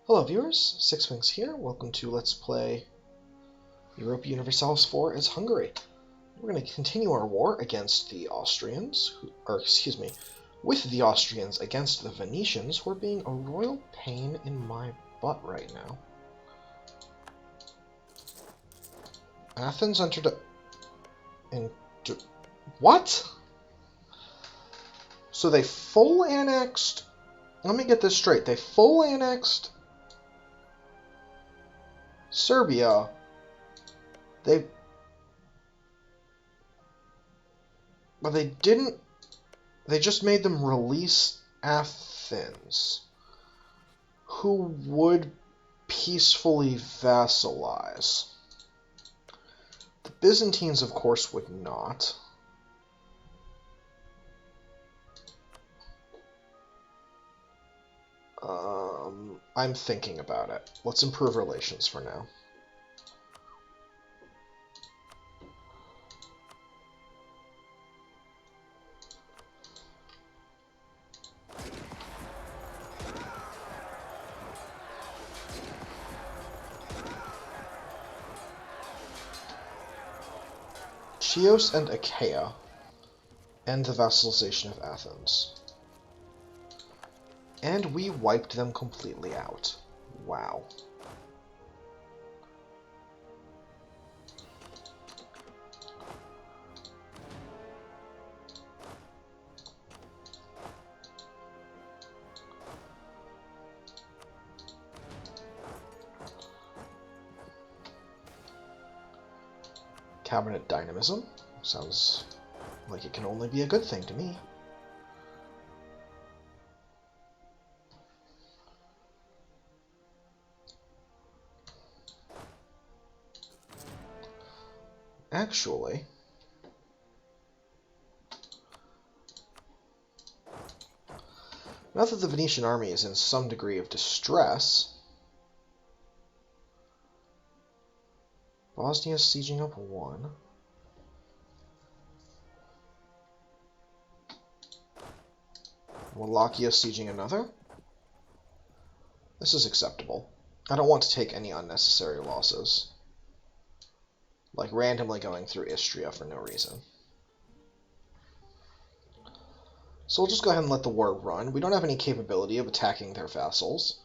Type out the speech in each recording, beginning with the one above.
Hello viewers, Six Wings here. Welcome to Let's Play Europa Universalis 4 as Hungary. We're going to continue our war against the Austrians, with the Austrians against the Venetians, who are being a royal pain in my butt right now. Athens entered What? So they full annexed... Let me get this straight. They full annexed Serbia. But they didn't... They just made them release Athens, who would peacefully vassalize. The Byzantines, of course, would not. I'm thinking about it. Let's improve relations for now. Chios and Achaia end the vassalization of Athens. And we wiped them completely out. Wow. Cabinet dynamism. Sounds like it can only be a good thing to me. Actually, now that the Venetian army is in some degree of distress, Bosnia is sieging up one. Wallachia sieging another. This is acceptable. I don't want to take any unnecessary losses, like randomly going through Istria for no reason. So we'll just go ahead and let the war run. We don't have any capability of attacking their vassals,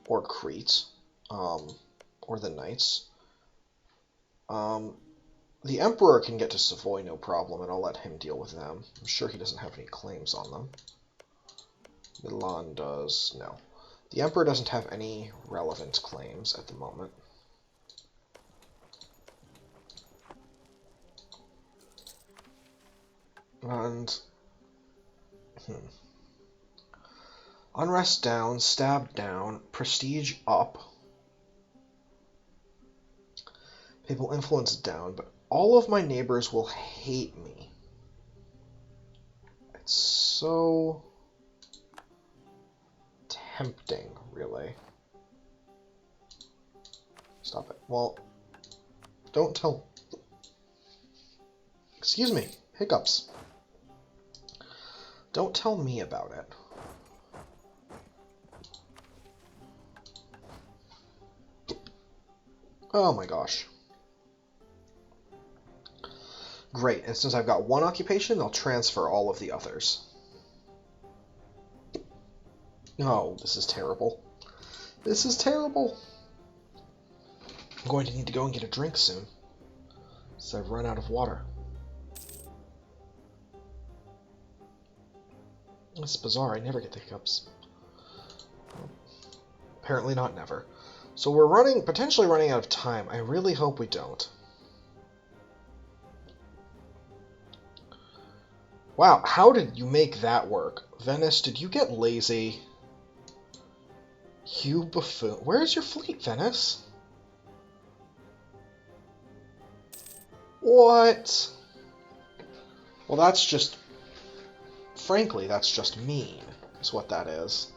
or Crete, or the knights. The Emperor can get to Savoy, no problem, and I'll let him deal with them. I'm sure he doesn't have any claims on them. Milan does. No. The Emperor doesn't have any relevant claims at the moment. And... Unrest down, stab down, prestige up. Papal influence down, but all of my neighbors will hate me. It's so tempting, really. Stop it. Well, don't tell... Excuse me. Hiccups. Don't tell me about it. Oh my gosh. Great, and since I've got one occupation, I'll transfer all of the others. Oh, this is terrible. This is terrible. I'm going to need to go and get a drink soon, since I've run out of water. It's bizarre, I never get the hiccups. Apparently not never. So we're potentially running out of time. I really hope we don't. Wow, how did you make that work? Venice, did you get lazy? You buffoon. Where's your fleet, Venice? What? Well, that's just... Frankly, that's just mean, is what that is.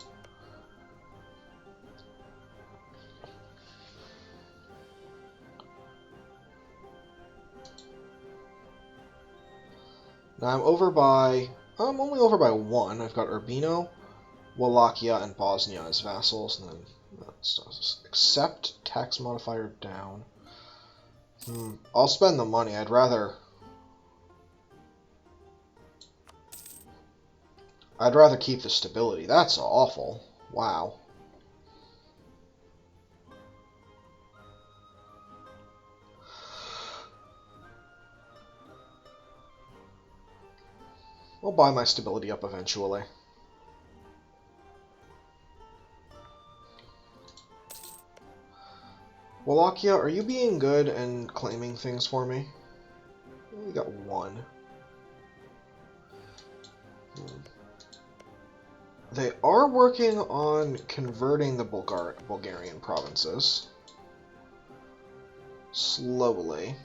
Now I'm only over by one. I've got Urbino, Wallachia and Bosnia as vassals, and then let's accept tax modifier down. I'll spend the money. I'd rather keep the stability. That's awful. Wow. I'll buy my stability up eventually. Wallachia, are you being good and claiming things for me? We got one. They are working on converting the Bulgarian provinces. Slowly.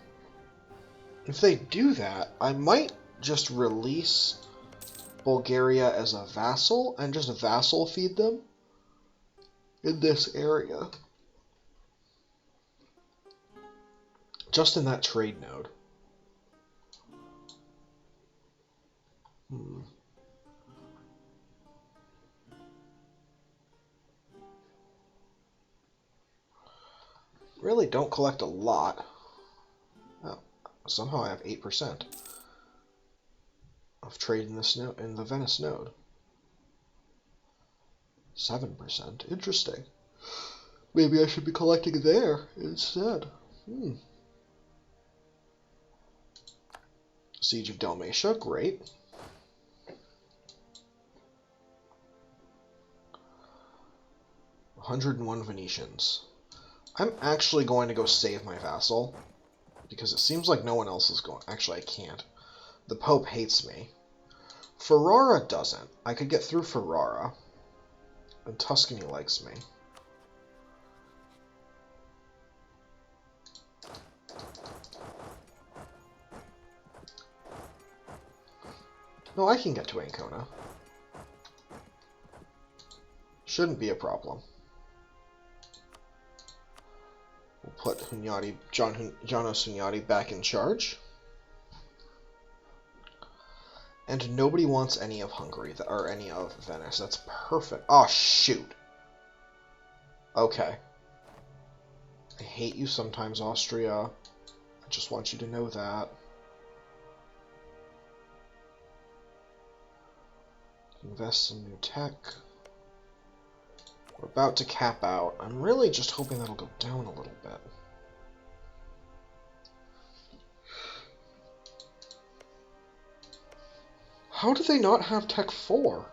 If they do that, I might just release Bulgaria as a vassal and just vassal feed them in this area. Just in that trade node. Really don't collect a lot. Oh, somehow I have 8% of trade in this node, in the Venice node. 7%. Interesting. Maybe I should be collecting there instead. Siege of Dalmatia, great. $101 Venetians. I'm actually going to go save my vassal, because it seems like no one else is going. Actually, I can't. The Pope hates me. Ferrara doesn't. I could get through Ferrara. And Tuscany likes me. No, I can get to Ancona. Shouldn't be a problem. We'll put Hunyadi, Janos Hunyadi back in charge. And nobody wants any of Hungary, or any of Venice. That's perfect. Oh, shoot. Okay. I hate you sometimes, Austria. I just want you to know that. Invest in new tech. We're about to cap out. I'm really just hoping that'll go down a little bit. How do they not have Tech 4?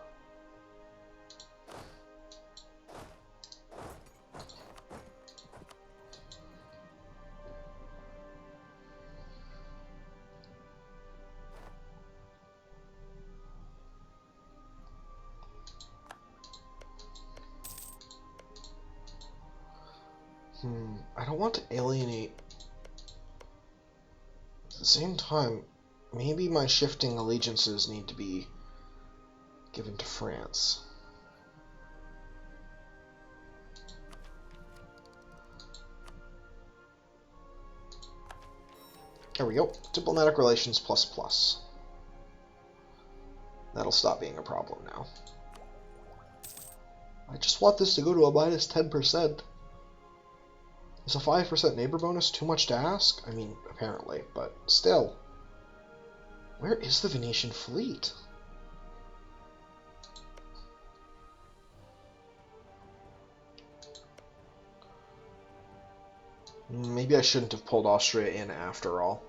I don't want to alienate. At the same time, maybe my shifting allegiances need to be given to France. There we go. Diplomatic relations ++. That'll stop being a problem now. I just want this to go to a -10%. Is a 5% neighbor bonus too much to ask? I mean, apparently, but still. Where is the Venetian fleet? Maybe I shouldn't have pulled Austria in after all.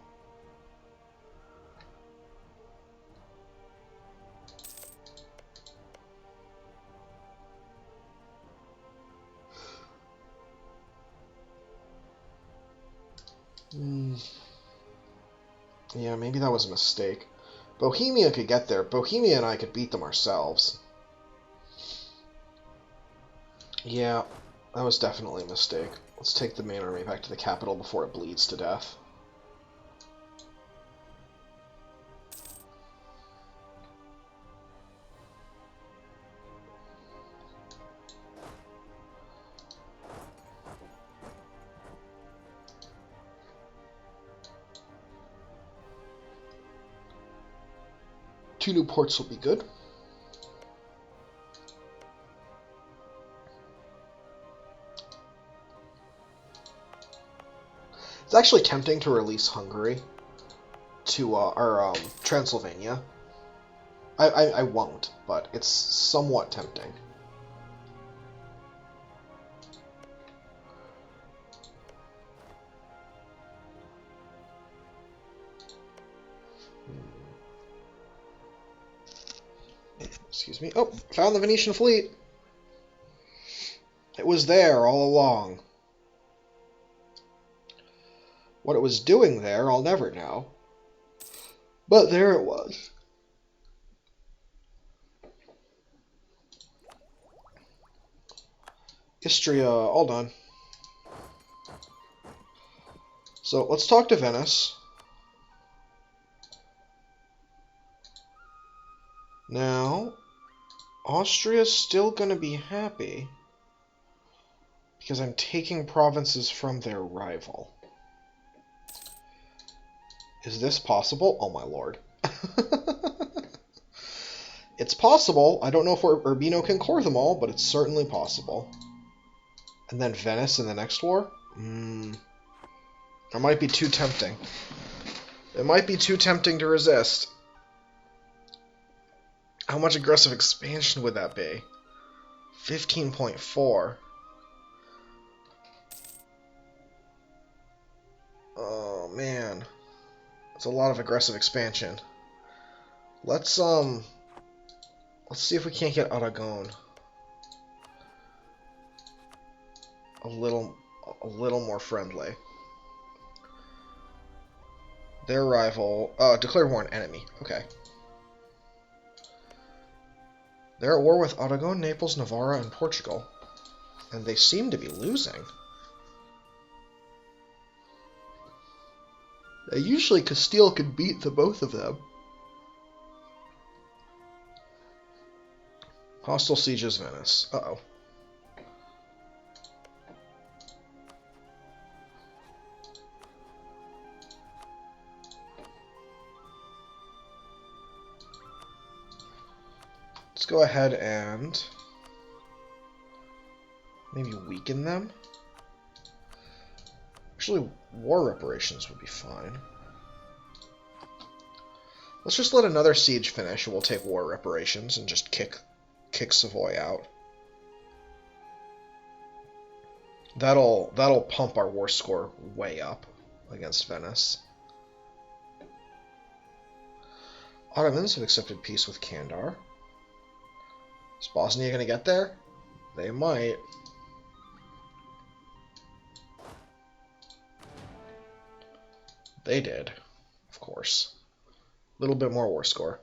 Yeah, maybe that was a mistake. Bohemia could get there. Bohemia and I could beat them ourselves. Yeah, that was definitely a mistake. Let's take the main army back to the capital before it bleeds to death. Two new ports will be good. It's actually tempting to release Hungary to Transylvania. I won't, but it's somewhat tempting. Excuse me. Oh, found the Venetian fleet. It was there all along. What it was doing there, I'll never know. But there it was. Istria, all done. So let's talk to Venice. Now, Austria's still going to be happy because I'm taking provinces from their rival. Is this possible? Oh my lord. It's possible. I don't know if Urbino can core them all, but it's certainly possible. And then Venice in the next war? That might be too tempting. It might be too tempting to resist. How much aggressive expansion would that be? 15.4. Oh man. That's a lot of aggressive expansion. Let's see if we can't get Aragon a little more friendly. Their rival declare war on enemy. Okay. They're at war with Aragon, Naples, Navarra, and Portugal. And they seem to be losing. Usually Castile could beat the both of them. Hostile sieges Venice. Uh-oh. Let's go ahead and maybe weaken them. Actually, war reparations would be fine. Let's just let another siege finish, and we'll take war reparations and just kick Savoy out. That'll pump our war score way up against Venice. Ottomans have accepted peace with Kandar. Is Bosnia gonna get there? They might. They did, of course. A little bit more war score.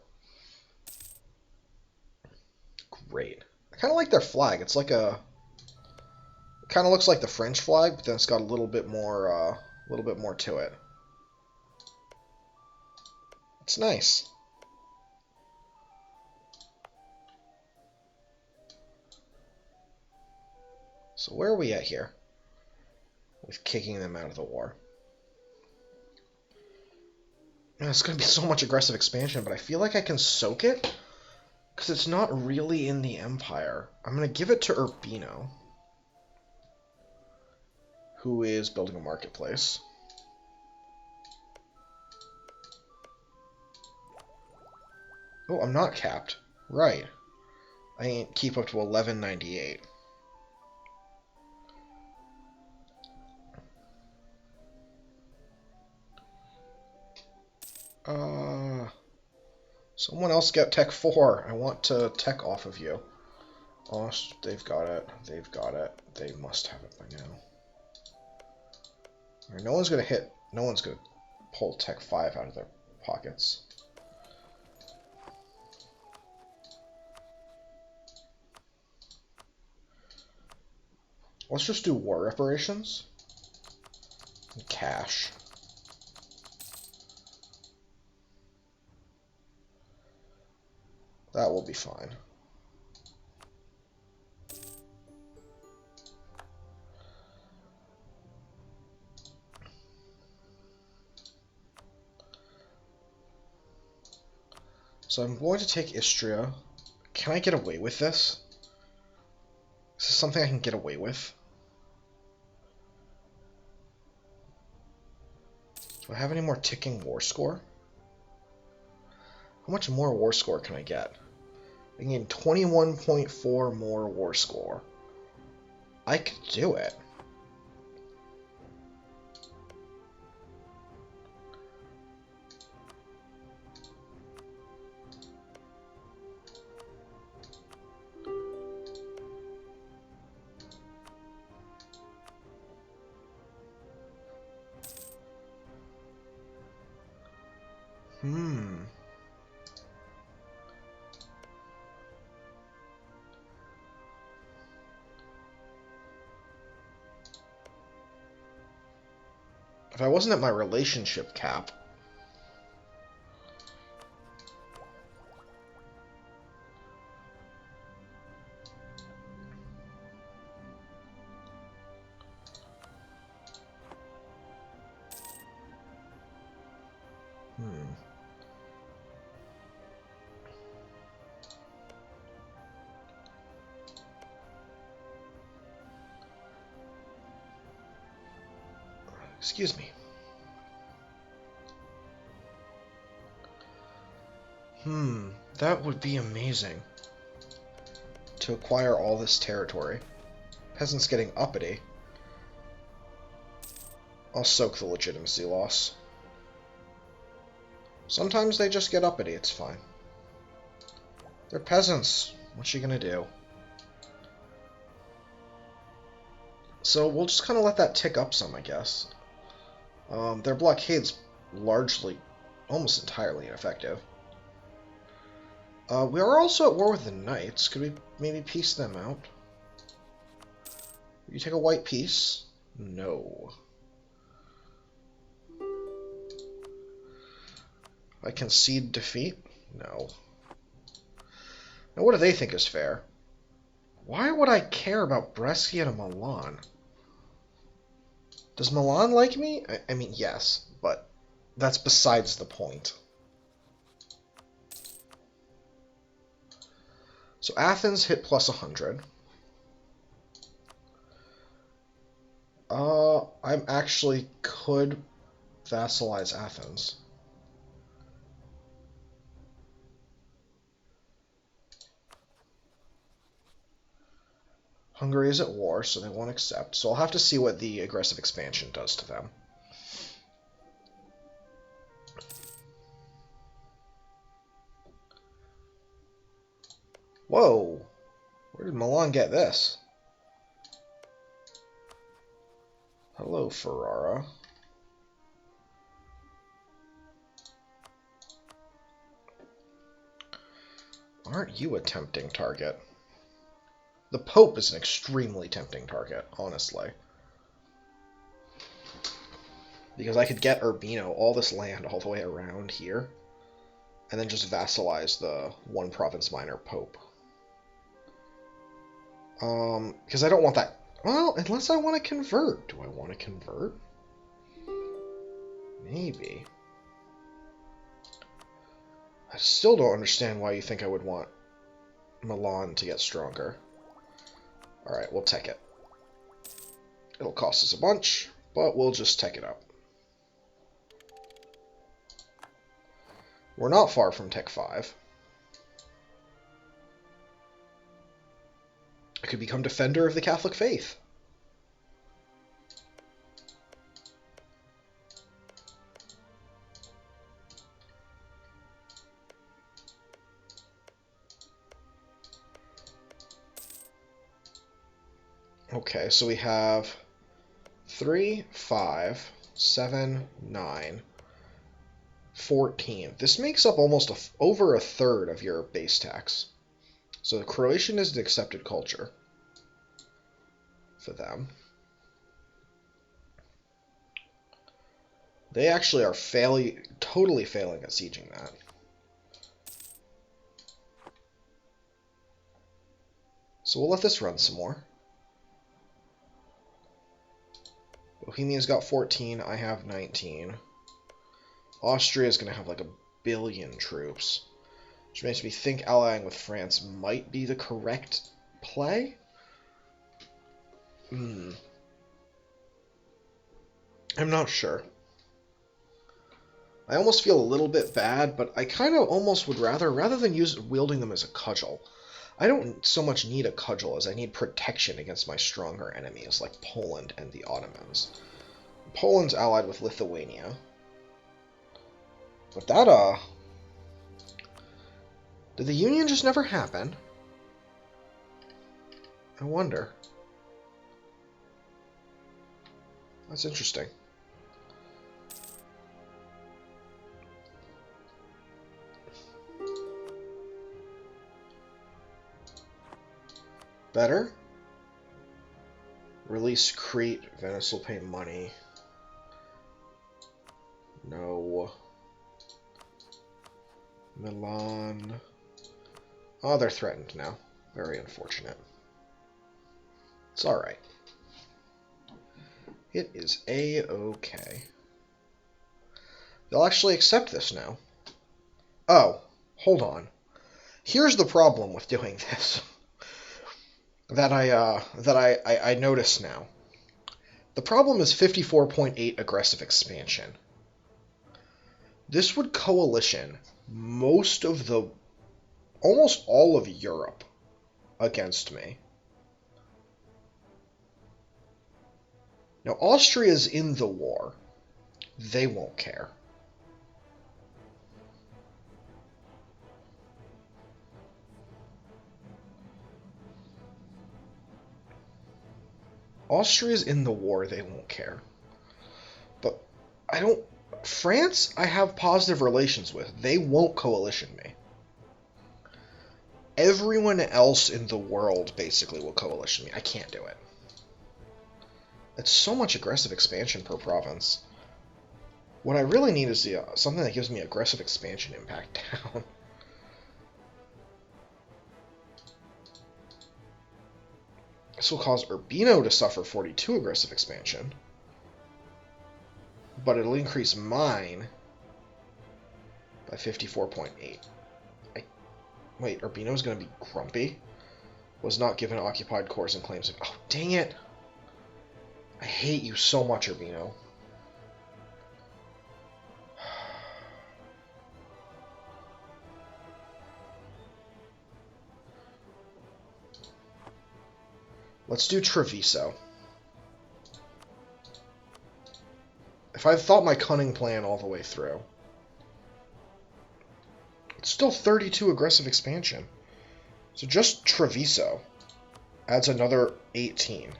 Great. I kind of like their flag. It's like a... It kind of looks like the French flag, but then it's got a little bit more to it. It's nice. So where are we at here? With kicking them out of the war. Man, it's going to be so much aggressive expansion, but I feel like I can soak it because it's not really in the Empire. I'm going to give it to Urbino, who is building a marketplace. Oh, I'm not capped. Right. I ain't keep up to 1198. Someone else get Tech 4. I want to tech off of you. Oh, they've got it. They've got it. They must have it by now. Right, no one's going to hit. No one's going to pull Tech 5 out of their pockets. Let's just do war reparations. And cash. That will be fine. So I'm going to take Istria. Can I get away with this? Is this something I can get away with? Do I have any more ticking war score? How much more war score can I get? I can gain 21.4 more war score. I could do it. If I wasn't at my relationship cap... Excuse me. That would be amazing. To acquire all this territory. Peasants getting uppity. I'll soak the legitimacy loss. Sometimes they just get uppity, it's fine. They're peasants. What's she gonna do? So we'll just kind of let that tick up some, I guess. Their blockade's largely, almost entirely ineffective. We are also at war with the Knights. Could we maybe peace them out? You take a white peace? No. I concede defeat? No. Now what do they think is fair? Why would I care about Brescia to Milan? Does Milan like me? I mean, yes, but that's besides the point. So Athens hit plus 100. I actually could vassalize Athens. Hungary is at war, so they won't accept. So I'll have to see what the aggressive expansion does to them. Whoa! Where did Milan get this? Hello, Ferrara. Aren't you a tempting target? The Pope is an extremely tempting target, honestly. Because I could get Urbino, all this land, all the way around here, and then just vassalize the one province minor Pope. Because I don't want that. Well, unless I want to convert. Do I want to convert? Maybe. I still don't understand why you think I would want Milan to get stronger. Alright, we'll tech it. It'll cost us a bunch, but we'll just tech it up. We're not far from Tech 5. I could become Defender of the Catholic Faith. Okay, so we have 3, 5, 7, 9, 14. This makes up almost over a third of your base tax. So the Croatian is an accepted culture for them. They actually are totally failing at sieging that. So we'll let this run some more. Bohemia's got 14, I have 19. Austria's going to have like 1 billion troops, which makes me think allying with France might be the correct play. I'm not sure. I almost feel a little bit bad, but I kind of almost would rather than wielding them as a cudgel. I don't so much need a cudgel as I need protection against my stronger enemies, like Poland and the Ottomans. Poland's allied with Lithuania. But that, did the Union just never happen? I wonder. That's interesting. Better? Release Crete. Venice will pay money. No. Milan. Oh, they're threatened now. Very unfortunate. It's alright. It is A-okay. They'll actually accept this now. Oh, hold on. Here's the problem with doing this. that I notice now. The problem is 54.8 aggressive expansion. This would coalition almost all of Europe against me. Now, Austria's in the war. They won't care. Austria's in the war, they won't care. But France, I have positive relations with. They won't coalition me. Everyone else in the world basically will coalition me. I can't do it. It's so much aggressive expansion per province. What I really need is something that gives me aggressive expansion impact down. This will cause Urbino to suffer 42 aggressive expansion. But it'll increase mine by 54.8. Wait, Urbino's going to be grumpy? Was not given occupied cores and claims of... Oh, dang it! I hate you so much, Urbino. Let's do Treviso. If I've thought my cunning plan all the way through. It's still 32 aggressive expansion. So just Treviso adds another 18.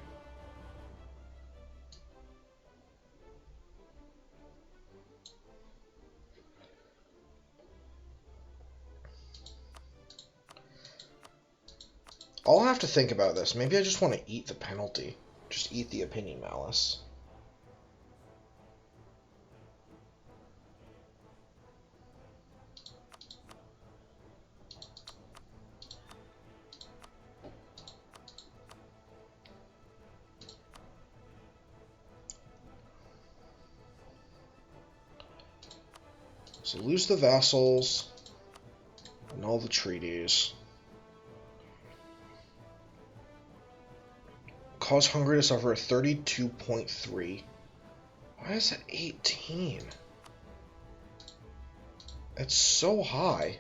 I'll have to think about this. Maybe I just want to eat the penalty. Just eat the opinion malice. So lose the vassals and all the treaties. Cause Hungary to suffer a 32.3. Why is it 18? It's so high.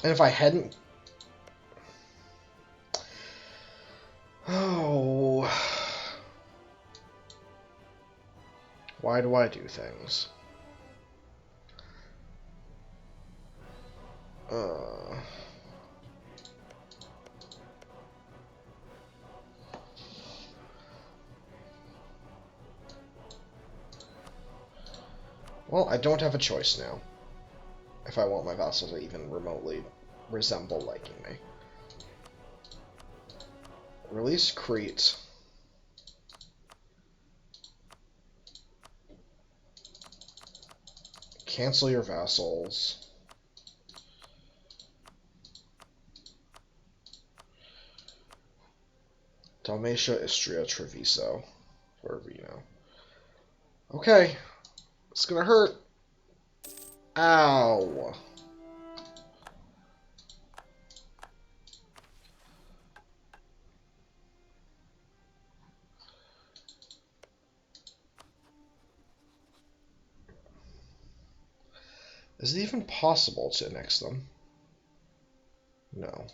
And if I hadn't... Oh... Why do I do things? Well, I don't have a choice now. If I want my vassal to even remotely resemble liking me. Release Crete. Cancel your vassals. Dalmatia, Istria, Treviso. For Urbino. Okay. It's gonna hurt. Ow. Is it even possible to annex them? No.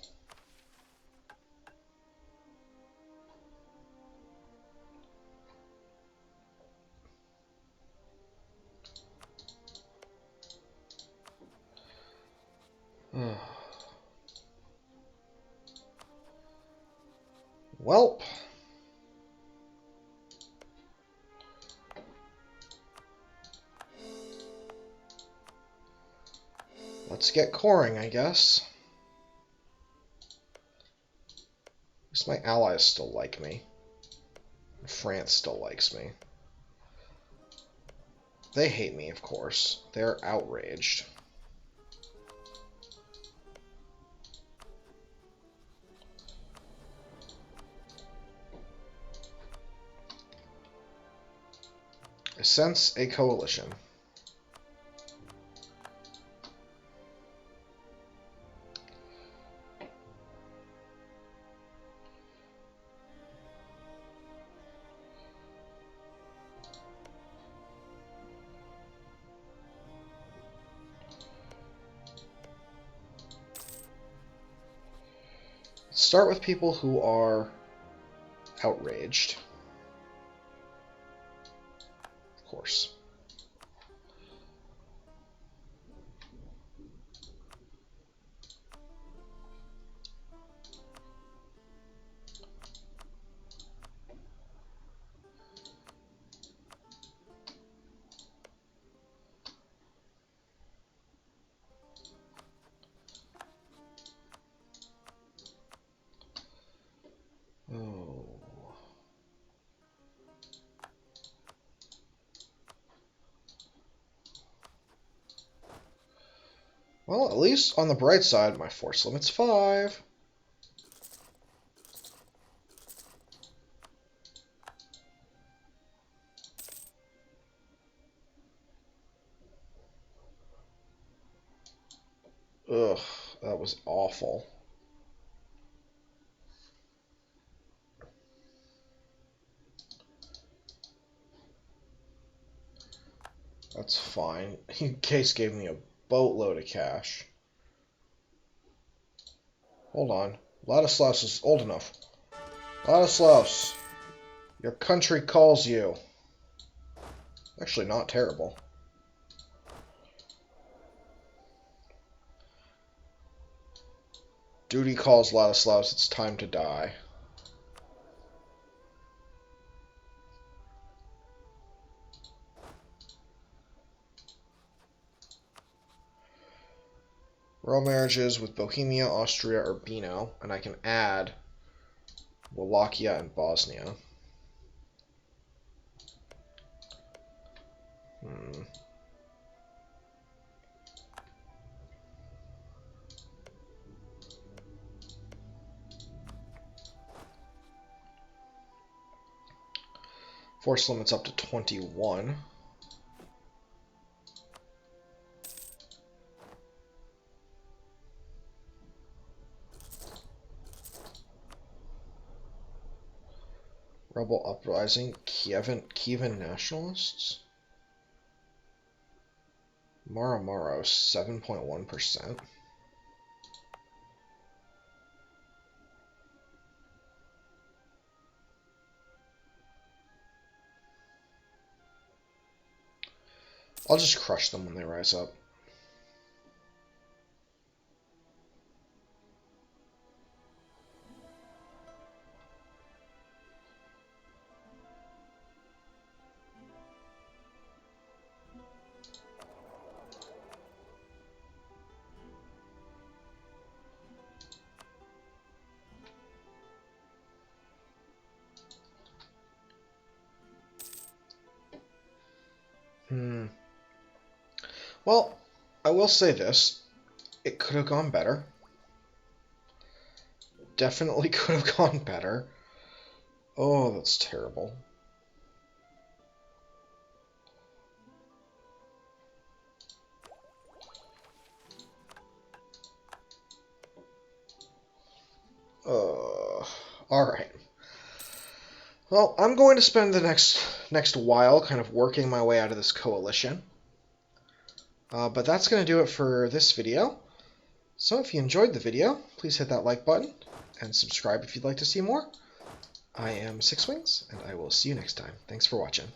Welp. Let's get coring, I guess. At least my allies still like me. France still likes me. They hate me, of course. They're outraged. I sense a coalition. Let's start with people who are outraged. Of course. Oh. Well, at least on the bright side, my force limit's 5. Ugh, that was awful. That's fine. Case gave me a boatload of cash. Hold on. Ladislaus is old enough. Ladislaus, your country calls you. Actually, not terrible. Duty calls Ladislaus, it's time to die. Royal marriages with Bohemia, Austria, Urbino, and I can add Wallachia and Bosnia. Force limit's up to 21. Rebel uprising, Kievan nationalists. Maro, 7.1%. I'll just crush them when they rise up. Well, I will say this. It could have gone better. Definitely could have gone better. Oh, that's terrible. Alright. Well, I'm going to spend the next while kind of working my way out of this coalition. But that's going to do it for this video. So if you enjoyed the video, please hit that like button and subscribe if you'd like to see more. I am Six Wings, and I will see you next time. Thanks for watching.